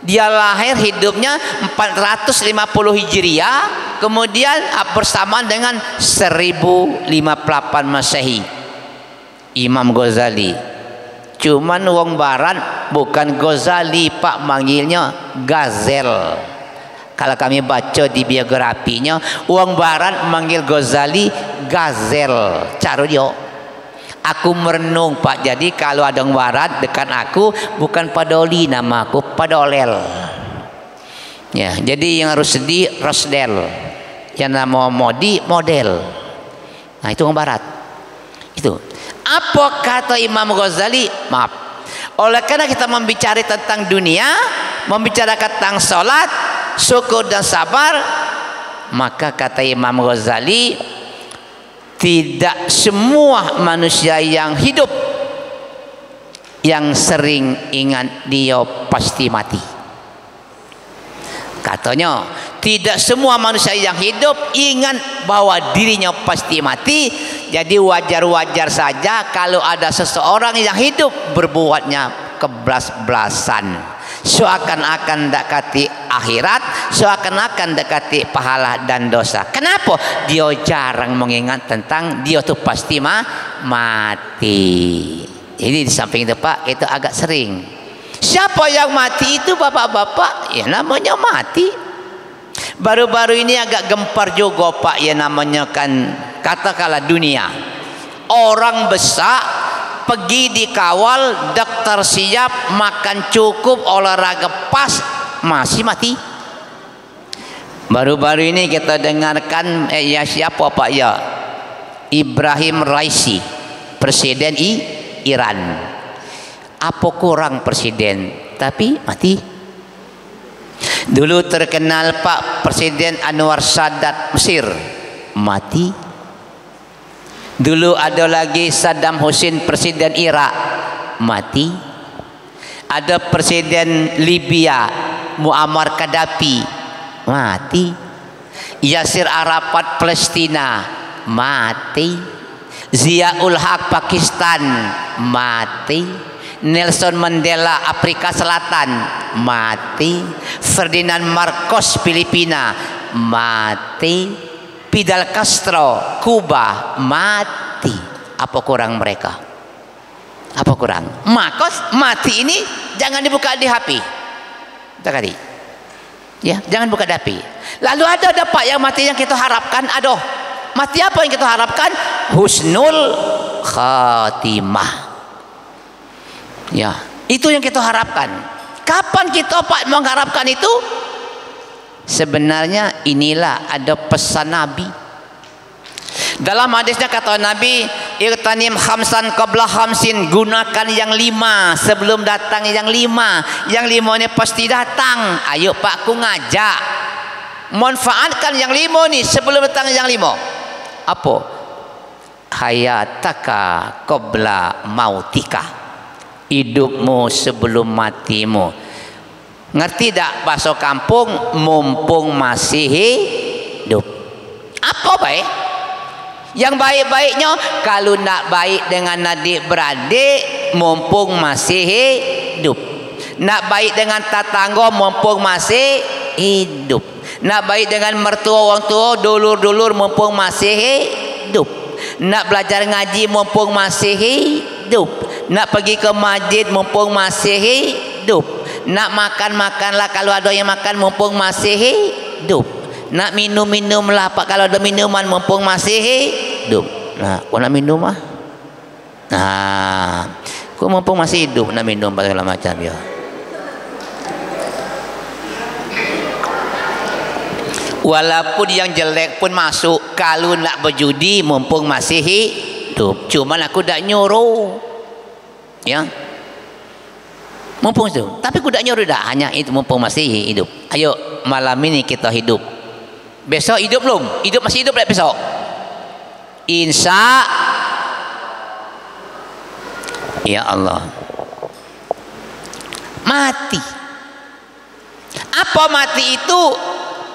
dia lahir hidupnya 450 Hijriah, kemudian bersamaan dengan 1058 Masehi. Imam Ghazali. Cuman wong barat bukan Ghazali Pak, manggilnya Gazel. Kalau kami baca di biografinya, wong barat manggil Ghazali Gazel. Cara dia. Aku merenung Pak, jadi kalau ada orang barat dekat aku, bukan Padoli nama aku, Padolel. Ya, jadi yang harus sedih Rosdel, yang nama Modi model. Nah, itu orang barat. Itu. Apa kata Imam Ghazali? Maaf. Oleh karena kita membicarakan tentang dunia, membicarakan tentang salat, syukur dan sabar, maka kata Imam Ghazali, tidak semua manusia yang hidup yang sering ingat dia pasti mati. Katanya, tidak semua manusia yang hidup ingat bahwa dirinya pasti mati. Jadi wajar-wajar saja kalau ada seseorang yang hidup berbuatnya keblas-blasan, seakan-akan dekati akhirat, seakan-akan dekati pahala dan dosa. Kenapa? Dia jarang mengingat tentang dia tuh pasti mati. Jadi di samping itu Pak, itu agak sering. Siapa yang mati itu bapak-bapak? Ya namanya mati. Baru-baru ini agak gempar juga Pak, ya namanya kan katakanlah dunia. Orang besar pergi dikawal, dokter siap, makan cukup, olahraga pas, masih mati. Baru-baru ini kita dengarkan ya siapa Pak ya? Ibrahim Raisi, presiden Iran. Apa kurang presiden tapi mati? Dulu terkenal Pak Presiden Anwar Sadat Mesir, mati. Dulu ada lagi Saddam Hussein presiden Irak, mati. Ada presiden Libya Muammar Gaddafi, mati. Yasir Arafat Palestina, mati. Ziaul Haq Pakistan, mati. Nelson Mandela Afrika Selatan, mati. Ferdinand Marcos Filipina, mati. Fidel Castro Kuba, mati. Apa kurang mereka? Apa kurang? Marcos mati ini jangan dibuka di HP. Tadi. Ya, jangan buka di HP. Lalu ada Pak yang mati yang kita harapkan, aduh. Mati apa yang kita harapkan? Husnul khatimah. Ya, itu yang kita harapkan. Kapan kita Pak mengharapkan itu? Sebenarnya inilah ada pesan Nabi. Dalam hadisnya kata Nabi, "Irtanim khamsan qabla khamsin." Gunakan yang 5 sebelum datang yang 5. Yang 5 ini pasti datang. Ayo Pak, ku ngajak. Manfaatkan yang 5 nih sebelum datang yang 5. Apa? Hayataka qabla mautika. Hidupmu sebelum matimu. Ngerti tak bahasa kampung? Mumpung masih hidup. Apa baik? Yang baik-baiknya kalau nak baik dengan adik-beradik, mumpung masih hidup. Nak baik dengan tetangga, mumpung masih hidup. Nak baik dengan mertua orang tua, dulur-dulur mumpung masih hidup. Nak belajar ngaji mumpung masih hidup. Nak pergi ke masjid mumpung masih hidup. Nak makan-makanlah kalau ada yang makan mumpung masih hidup. Nak minum-minumlah Pak kalau ada minuman mumpung masih hidup. Nah, kau nak minum ah? Nah, kau mumpung masih hidup nak minum segala macam ya. Walaupun yang jelek pun masuk kalau nak berjudi mumpung masih hidup. Cuma aku tak nyuruh. Ya. Mumpung itu. Tapi aku tak nyuruh dah, hanya itu mumpung masih hidup. Ayo malam ini kita hidup. Besok hidup belum? Hidup masih hidup tak besok? Insya ya Allah. Mati. Apa mati itu?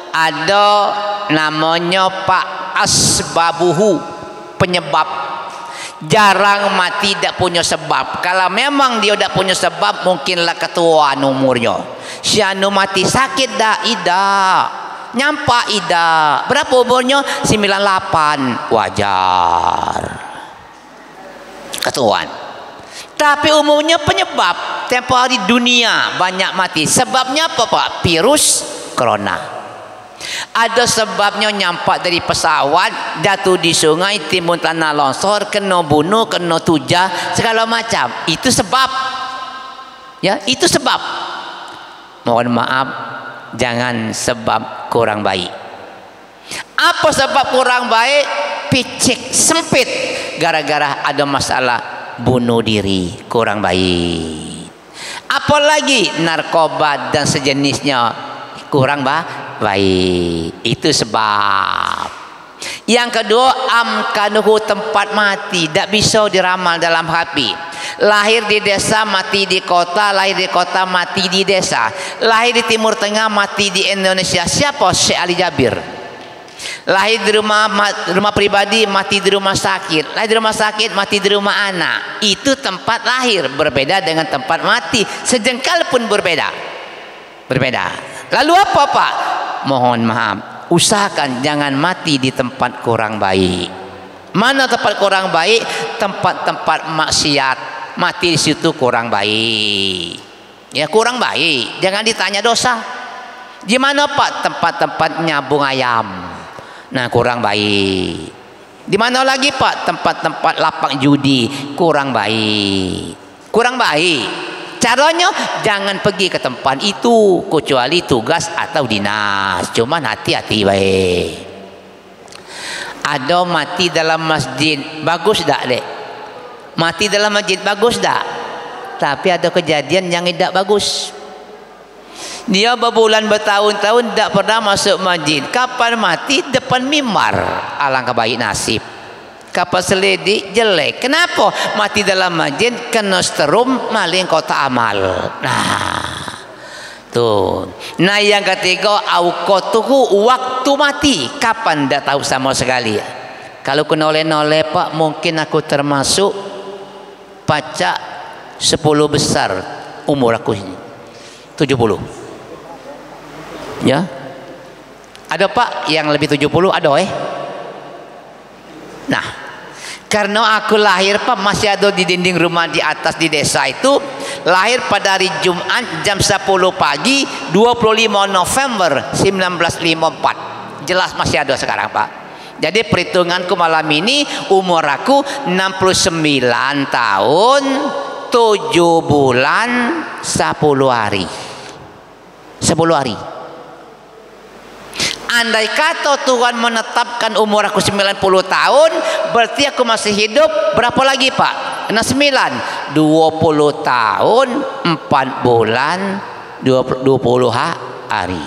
Ada namanya Pak asbabuhu, penyebab. Jarang mati tak punya sebab. Kalau memang dia tak punya sebab, mungkinlah ketuaan umurnya. Si anu mati sakit dah? Tidak. Nyampak ida. Berapa umurnya? 98. Wajar. Ketuaan. Tapi umumnya penyebab. Tempoh hari dunia banyak mati. Sebabnya apa Pak? Virus corona. Ada sebabnya nyampak dari pesawat, jatuh di sungai, timbul tanah longsor, kena bunuh, kena tujah, segala macam. Itu sebab. Ya, itu sebab. Mohon maaf, jangan sebab kurang baik. Apa sebab kurang baik? Picik, sempit, gara-gara ada masalah bunuh diri, kurang baik. Apalagi narkoba dan sejenisnya, kurang baik. Itu sebab. Yang kedua, amkanuhu, tempat mati, tak bisa diramal dalam hati. Lahir di desa, mati di kota. Lahir di kota, mati di desa. Lahir di Timur Tengah, mati di Indonesia. Siapa? Syekh Ali Jabir. Lahir di rumah pribadi, mati di rumah sakit. Lahir di rumah sakit, mati di rumah anak. Itu tempat lahir, berbeda dengan tempat mati. Sejengkal pun berbeda. Lalu apa Pak? Mohon maaf, usahakan jangan mati di tempat kurang baik. Mana tempat kurang baik? Tempat-tempat maksiat. Mati di situ kurang baik. Ya, kurang baik. Jangan ditanya dosa. Di mana Pak? Tempat-tempat nyabung ayam. Nah, kurang baik. Di mana lagi Pak? Tempat-tempat lapak judi. Kurang baik. Kurang baik. Caranya jangan pergi ke tempat itu kecuali tugas atau dinas. Cuma hati-hati baik. Ada mati dalam masjid, bagus tak dek? Mati dalam masjid bagus tak? Tapi ada kejadian yang tidak bagus. Dia berbulan bertahun-tahun tidak pernah masuk masjid. Kapan mati? Depan mimbar. Alangkah baik nasib. Kapal selidik jelek. Kenapa? Mati dalam masjid kena seterum maling kota amal. Nah, tuh. Nah, yang ketiga, auqatuhu, waktu mati. Kapan? Tak tahu sama sekali. Kalau kena oleh-oleh Pak, mungkin aku termasuk pacak 10 besar umur aku ini. 70. Ya. Ada Pak yang lebih 70? Ada Nah, karena aku lahir Pak masih ada di dinding rumah di atas di desa itu, lahir pada hari Jumat jam 10 pagi 25 November 1954. Jelas masih ada sekarang Pak. Jadi perhitunganku malam ini umur aku 69 tahun 7 bulan 10 hari. 10 hari. Andai kata Tuhan menetapkan umur aku 90 tahun, berarti aku masih hidup berapa lagi Pak? 9, 20 tahun 4 bulan 20 hari.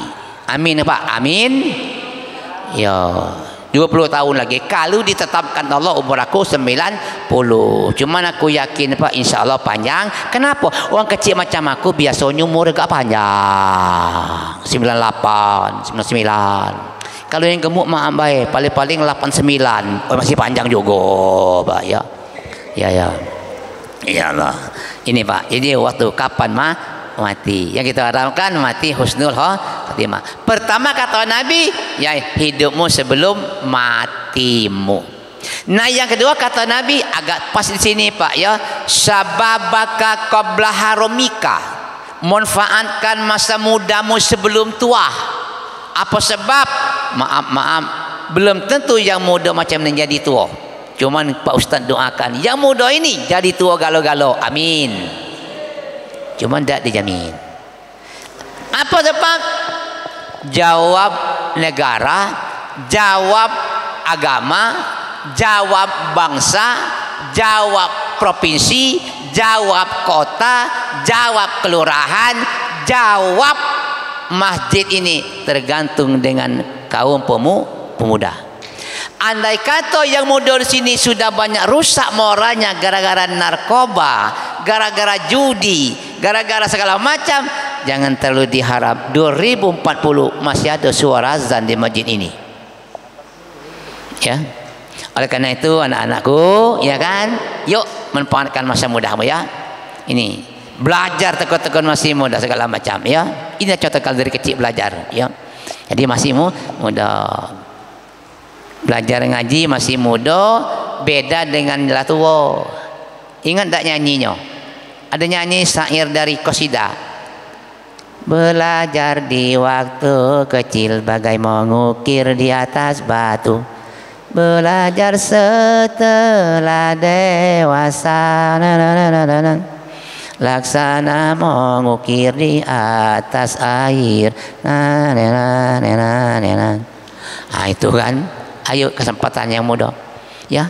Amin Pak, amin. Ya, 20 tahun lagi kalau ditetapkan Allah umur aku 90. Cuman aku yakin Pak, insya Allah panjang. Kenapa? Orang kecil macam aku biasanya umur agak panjang, 98, 99. Kalau yang gemuk maaf baik, paling-paling 89. Oh, masih panjang juga Pak ya. Ya Allah. Ini Pak, jadi waktu kapan mati. Yang kita harapkan mati husnul khatimah. Pertama kata Nabi, ya hidupmu sebelum matimu. Nah yang kedua kata Nabi agak pas di sini Pak ya, sababaka qabla haromika, manfaatkan masa mudamu sebelum tua. Apa sebab? Maaf, belum tentu yang muda macam menjadi tua. Cuman Pak Ustaz doakan yang muda ini jadi tua galo-galo, amin. Cuman tidak dijamin. Apa sebab? Jawab negara, jawab agama, jawab bangsa, jawab provinsi, jawab kota, jawab kelurahan, jawab masjid ini tergantung dengan kaum pemuda. Andai kata yang muda di sini sudah banyak rusak moralnya gara-gara narkoba, gara-gara judi, gara-gara segala macam, jangan terlalu diharap 2040 masih ada suara azan di masjid ini. Ya. Oleh karena itu anak-anakku, ya kan, yuk manfaatkan masa mudamu ya. Ini belajar tekun-tekun masih muda segala macam ya. Ini contoh kalau dari kecil belajar ya. Jadi masih muda. Belajar ngaji masih muda, beda dengan lah tua. Ingat tak nyanyinya? Ada nyanyi syair dari Qasidah. Belajar di waktu kecil bagai mengukir di atas batu. Belajar setelah dewasa, laksana mengukir di atas air. Nah itu kan. Ayo kesempatan yang muda ya,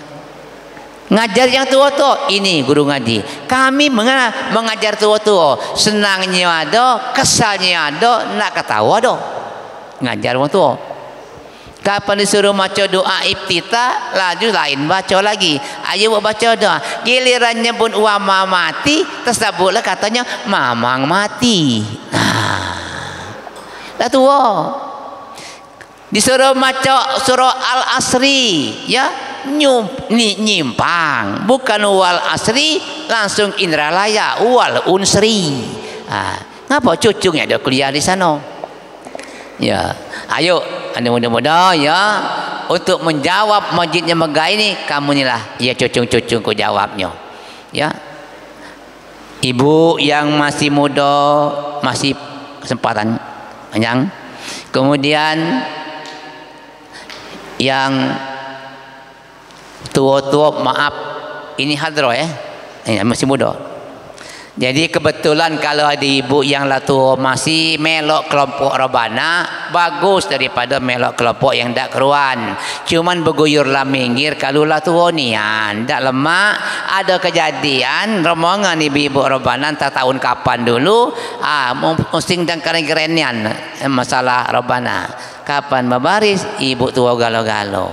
ngajar yang tua-tua. Ini guru ngaji kami mengajar tua-tua, senangnya ada, kesalnya ada, nak ketawa ada. Ngajar orang tua, kapan disuruh baca doa iftitah laju lain baca lagi, ayo baca doa. Giliran nyebut uama mati tersebutlah katanya mamang mati. Nah tua disuruh maca surah Al-Asri ya, nyimpang, bukan wal asri langsung indralaya wal unsri. Ngapa cucunya ada kuliah di sana ya. Ayo anda muda-muda ya, untuk menjawab masjidnya megah ini kamu inilah ya, cucu-cucuku jawabnya ya. Ibu yang masih muda masih kesempatan panjang, kemudian yang tua-tua maaf ini hadroh ya, ini masih muda. Jadi kebetulan kalau ada ibu yang lah tua masih melok kelompok rebana, bagus daripada melok kelompok yang tak keruan. Cuman berguyur lah minggir kalau lah tua ni tak lemak. Ada kejadian rombongan ibu-ibu rebana tak tahun kapan dulu musting dan keren-kerenian masalah rebana. Kapan berbaris ibu tua galo-galo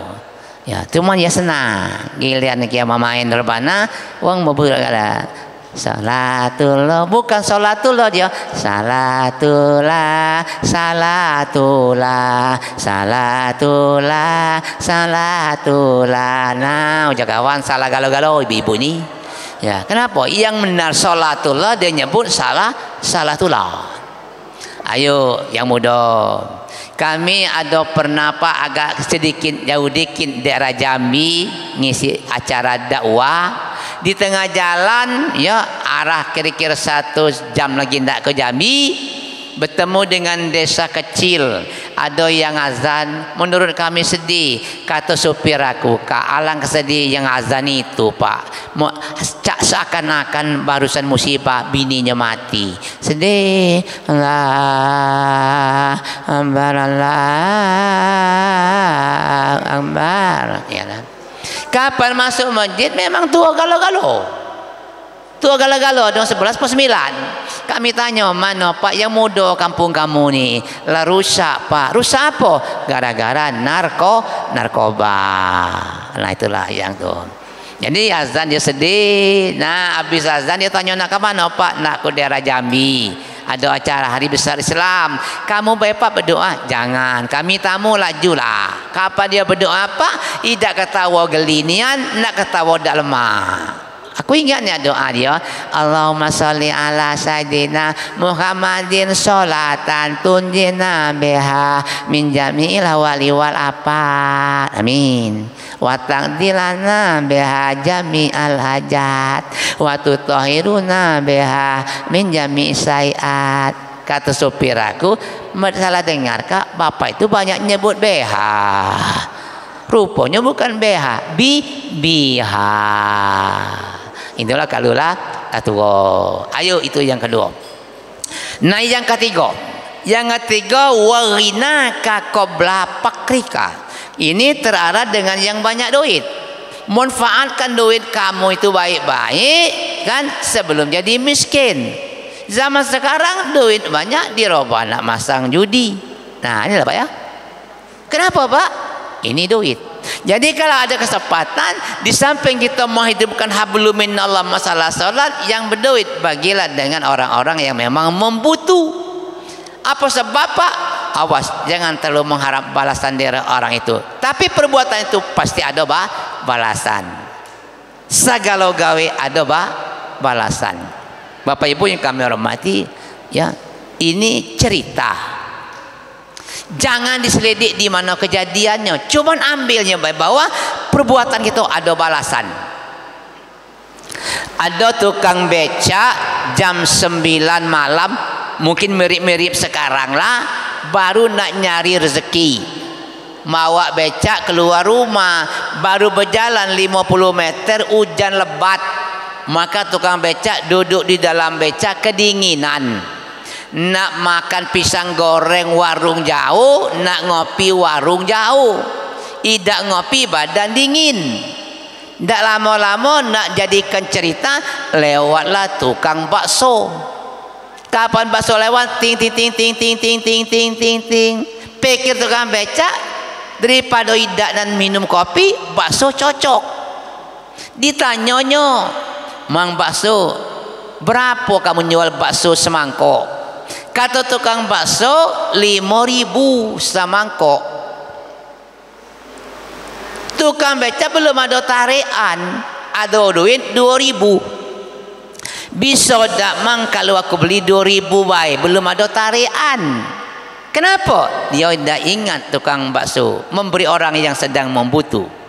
ya, cuman ya senang giliran kia main rebana wong beberapa salatullah, bukan salatullah dia, salatullah, salatullah, salatullah, salatullah. Nah ujar kawan salah galo-galo ibu-ibu ni ya. Kenapa? Yang benar salatullah dia nyebut salatullah. Ayo yang muda, kami ada pernah Pak agak sedikit jauh dikit daerah Jambi ngisi acara dakwah. Di tengah jalan ya, arah kira-kira 1 jam lagi ndak ke Jambi, bertemu dengan desa kecil. Ada yang azan, menurut kami sedih. Kata supir aku, alang kesedih yang azan itu Pak, cak seakan-akan barusan musibah bininya mati. Sedih. Allah Akbar ya kan. Kapan masuk masjid memang tua galo-galo. Tua galo-galo ada 11 per 9. Kami tanya, mana Pak yang muda kampung kamu ni? Lah rusak Pak. Rusak apa? Gara-gara narkoba. Nah itulah yang tu. Jadi azan dia sedih. Nah habis azan dia tanya nak ke mana Pak? Nak ke daerah Jambi. Ada acara hari besar Islam. Kamu baik Pak berdoa? Jangan. Kami tamu lajulah. Kapan dia berdoa Pak? Tidak ketawa gelinian, nak ketawa dak lemah. Aku ingatnya doa dia, Allahumma sholli ala sayyidina Muhammadin sholatan tunjina biha min jami'il hawali wal afat. Amin. Wa taqdilana biha jami'al hajat wa tutahhiruna biha min jami'i sayiat. Kata supir aku, salah dengar kak, bapak itu banyak nyebut BH. Rupanya bukan BH, BH. Itulah kalulah atuh. Ayo, itu yang kedua. Nah, yang ketiga. Yang ketiga, warinaka qabla pakrika. Ini terarah dengan yang banyak duit. Manfaatkan duit kamu itu baik-baik kan sebelum jadi miskin. Zaman sekarang duit banyak dirobah nak masang judi. Nah, inilah Pak ya. Kenapa Pak? Ini duit. Jadi kalau ada kesempatan di samping kita menghidupkan hablum minallah masalah salat yang berduit, bagilah dengan orang-orang yang memang membutuh. Apa sebab Pak? Awas, jangan terlalu mengharap balasan dari orang itu. Tapi perbuatan itu pasti ada balasan. Segala gawe ada balasan. Bapak Ibu yang kami hormati, ya, ini cerita. Jangan diselidik di mana kejadiannya, cuman ambilnya bahwa perbuatan kita ada balasan. Ada tukang beca jam 9 malam, mungkin mirip-mirip sekarang lah, baru nak nyari rezeki. Mawa beca keluar rumah, baru berjalan 50 meter, hujan lebat. Maka tukang beca duduk di dalam beca kedinginan. Nak makan pisang goreng warung jauh, nak ngopi warung jauh. Tidak ngopi badan dingin. Tidak lama-lama nak jadikan cerita, lewatlah tukang bakso. Kapan bakso lewat, ting ting ting ting ting ting ting ting ting ting. Pikir tukang beca, daripada idak dan minum kopi, bakso cocok. Ditanyanya, Mang bakso, berapa kamu jual bakso semangkok? Kata tukang bakso, 5.000 semangkok. Tukang beca belum ada tarian, ada duit 2.000. Bisa tak Mang kalau aku beli 2.000 baik, belum ada tarian. Kenapa? Dia tidak ingat tukang bakso memberi orang yang sedang membutuh.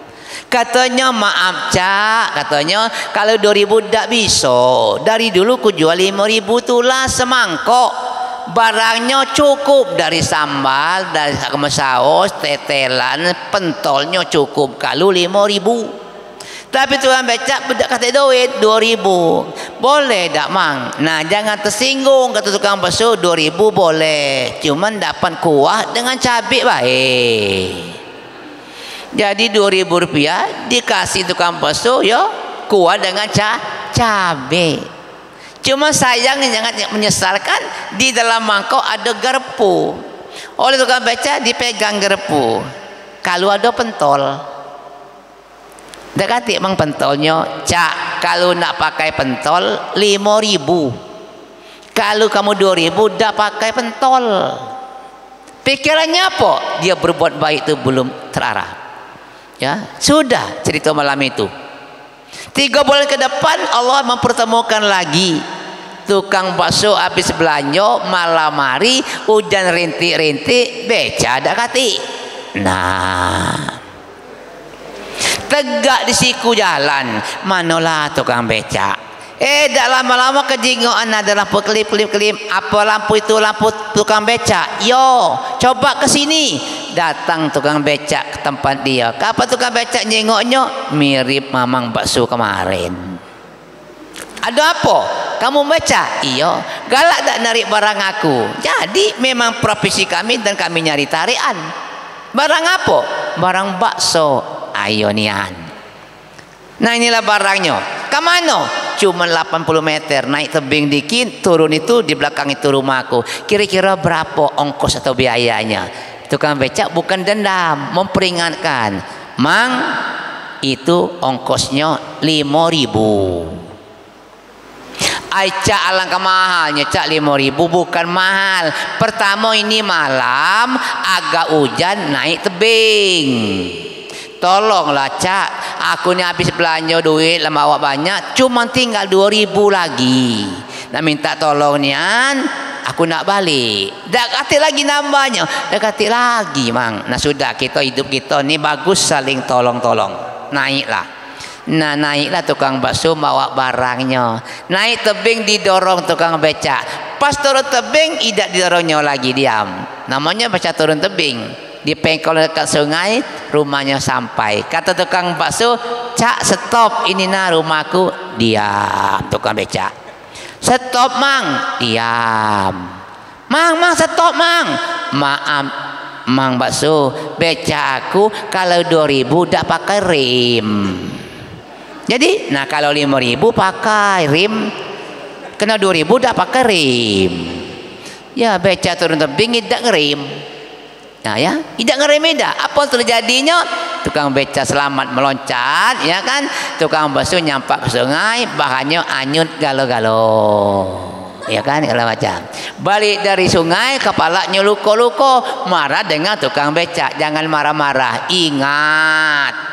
Katanya, maaf cak, katanya kalau 2.000 tak bisa. Dari dulu ku jual 5.000 tulah semangkok. Barangnya cukup, dari sambal, dari saus, tetelan, pentolnya cukup. Kalau 5.000. Tapi tukang becak bedak kata duit 2.000. Boleh tak Mang? Nah, jangan tersinggung, kata tukang bakso, 2.000 boleh. Cuman dapat kuah dengan cabai baik. Jadi 2.000 rupiah dikasih tukang bakso, ya, kuah dengan cabai. Cuma sayang, jangan menyesalkan, di dalam mangkok ada garpu. Oleh tukang beca dipegang garpu. Kalau ada pentol, dekati Mang pentolnya, cak, kalau nak pakai pentol 5.000. Kalau kamu 2.000 dah pakai pentol. Pikirannya apa? Dia berbuat baik itu belum terarah. Ya, sudah cerita malam itu. 3 bulan ke depan Allah mempertemukan lagi. Tukang bakso habis belanja, malam hari hujan rintik-rintik, beca ada kati. Nah, tegak di siku jalan, manalah tukang beca. Dak lama-lama kejingoan ada lampu kelip-kelip. Apa lampu itu? Lampu tukang beca. Yo, coba ke sini. Datang tukang beca ke tempat dia. Kapan tukang beca nyengoknya? Mirip mamang bakso kemarin. Ada apa? Kamu baca? Iya. Galak tak narik barang aku? Jadi memang profesi kami dan kami nyari tarian. Barang apa? Barang bakso. Ayo nian. Nah, inilah barangnya. Kemana? Cuma 80 meter. Naik tebing dikit, turun itu di belakang itu rumahku. Kira-kira berapa ongkos atau biayanya? Tukang becak bukan dendam, memperingatkan. Mang, itu ongkosnya 5.000. Cak, alangkah mahalnya cak, 5.000 bukan mahal. Pertama ini malam agak hujan naik tebing. Tolonglah cak, aku ni habis belanja duit lama awak banyak, cuma tinggal 2.000 lagi. Nak minta tolong nian, aku nak balik. Dah kata lagi nambahnya, dah kata lagi mang. Nah sudah, kita hidup kita ni bagus saling tolong-tolong. Naiklah. Nah naiklah tukang bakso bawa barangnya. Naik tebing didorong tukang becak. Pas turun tebing tidak didorongnya lagi, diam. Namanya baca turun tebing. Di pengkol dekat sungai, rumahnya sampai. Kata tukang bakso, "Cak, stop, ini nah rumahku." Diam tukang becak. "Stop mang." Diam. Mang stop mang." "Maaf mang bakso, becak aku kalau 2.000 dah pakai rem. Jadi nah kalau 5.000 pakai rem, kena 2.000 dah pakai rem." Ya becak turun tebing tidak ngerem. Nah ya, tidak ngerem dah. Apa terjadinya? Tukang beca selamat meloncat, ya kan? Tukang bakso nyampak ke sungai, bahannya anyut galo-galo. Ya kan, kalau macam. Balik dari sungai, kepalanya luko-luko, marah dengan tukang beca. Jangan marah-marah, ingat.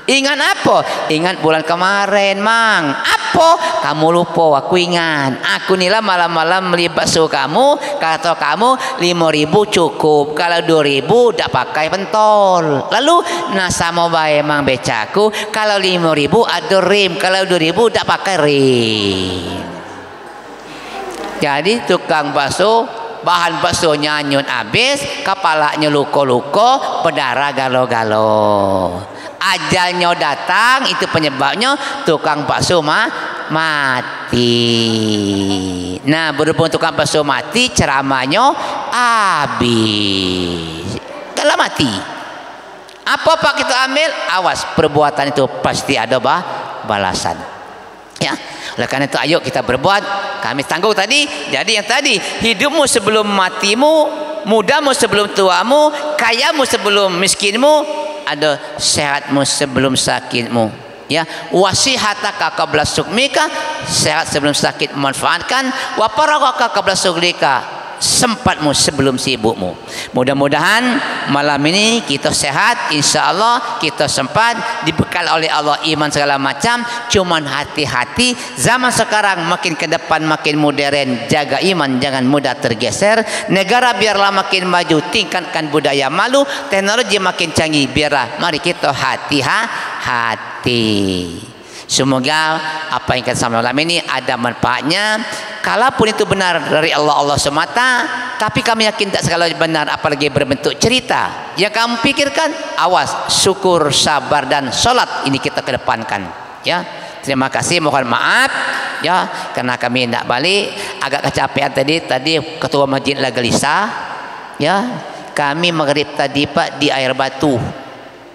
Ingat apa? Ingat bulan kemarin, mang. Apa? Kamu lupa, aku ingat. Aku nila malam-malam beli bakso kamu, kata kamu 5.000 cukup. Kalau 2.000 tak pakai pentol. Lalu nah sama baik mang becaku, kalau 5.000 ada rem, kalau 2.000 tak pakai rem. Jadi tukang bakso, bahan baksonya nyun habis, kepalanya luko-luko, berdarah galo-galo. Ajalnya datang, itu penyebabnya tukang bakso mati. Nah berhubung tukang bakso mati, ceramahnya habis. Kalau mati, apa pak kita ambil? Awas, perbuatan itu pasti ada balasan. Ya, oleh karena itu ayo kita berbuat. Kami tangguh tadi. Jadi yang tadi, hidupmu sebelum matimu, mudamu sebelum tuamu, kayamu sebelum miskinmu, ada sehatmu sebelum sakitmu. Ya, wasihataka qabla sukmika, sehat sebelum sakit memanfaatkan, wa faragaka qabla suglika, sempatmu sebelum sibukmu. Mudah-mudahan malam ini kita sehat, insya Allah kita sempat, dibekal oleh Allah iman segala macam. Cuman hati-hati, zaman sekarang makin ke depan makin modern, jaga iman jangan mudah tergeser. Negara biarlah makin maju, tingkatkan budaya malu. Teknologi makin canggih, biarlah mari kita hati-hati. Semoga apa yang kita sampaikan malam ini ada manfaatnya. Kalaupun itu benar dari Allah semata, tapi kami yakin tak segala benar, apalagi berbentuk cerita yang kamu pikirkan, awas, syukur, sabar dan sholat ini kita kedepankan. Ya, terima kasih, mohon maaf ya karena kami tidak balik, agak kecapean tadi ketua masjid lah gelisah. Ya, kami maghrib tadi pak di air batu,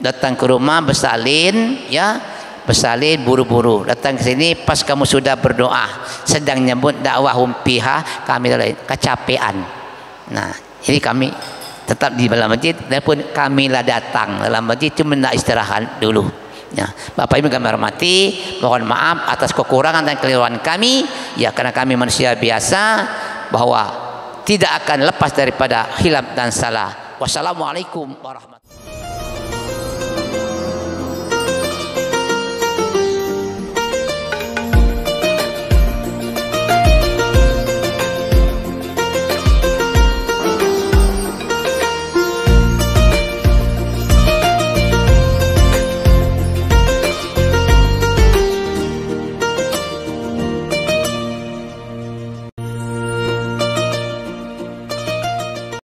datang ke rumah bersalin, ya bersalin buru-buru datang ke sini pas kamu sudah berdoa sedang nyebut dakwah umpiha, kami kecapean. Nah ini kami tetap di dalam masjid, dan pun kamilah datang dalam masjid cuma nak istirahat dulu. Ya, Bapak Ibu kami hormati, mohon maaf atas kekurangan dan keliruan kami, ya karena kami manusia biasa, bahwa tidak akan lepas daripada khilaf dan salah. Wassalamualaikum warahmatullahi wabarakatuh.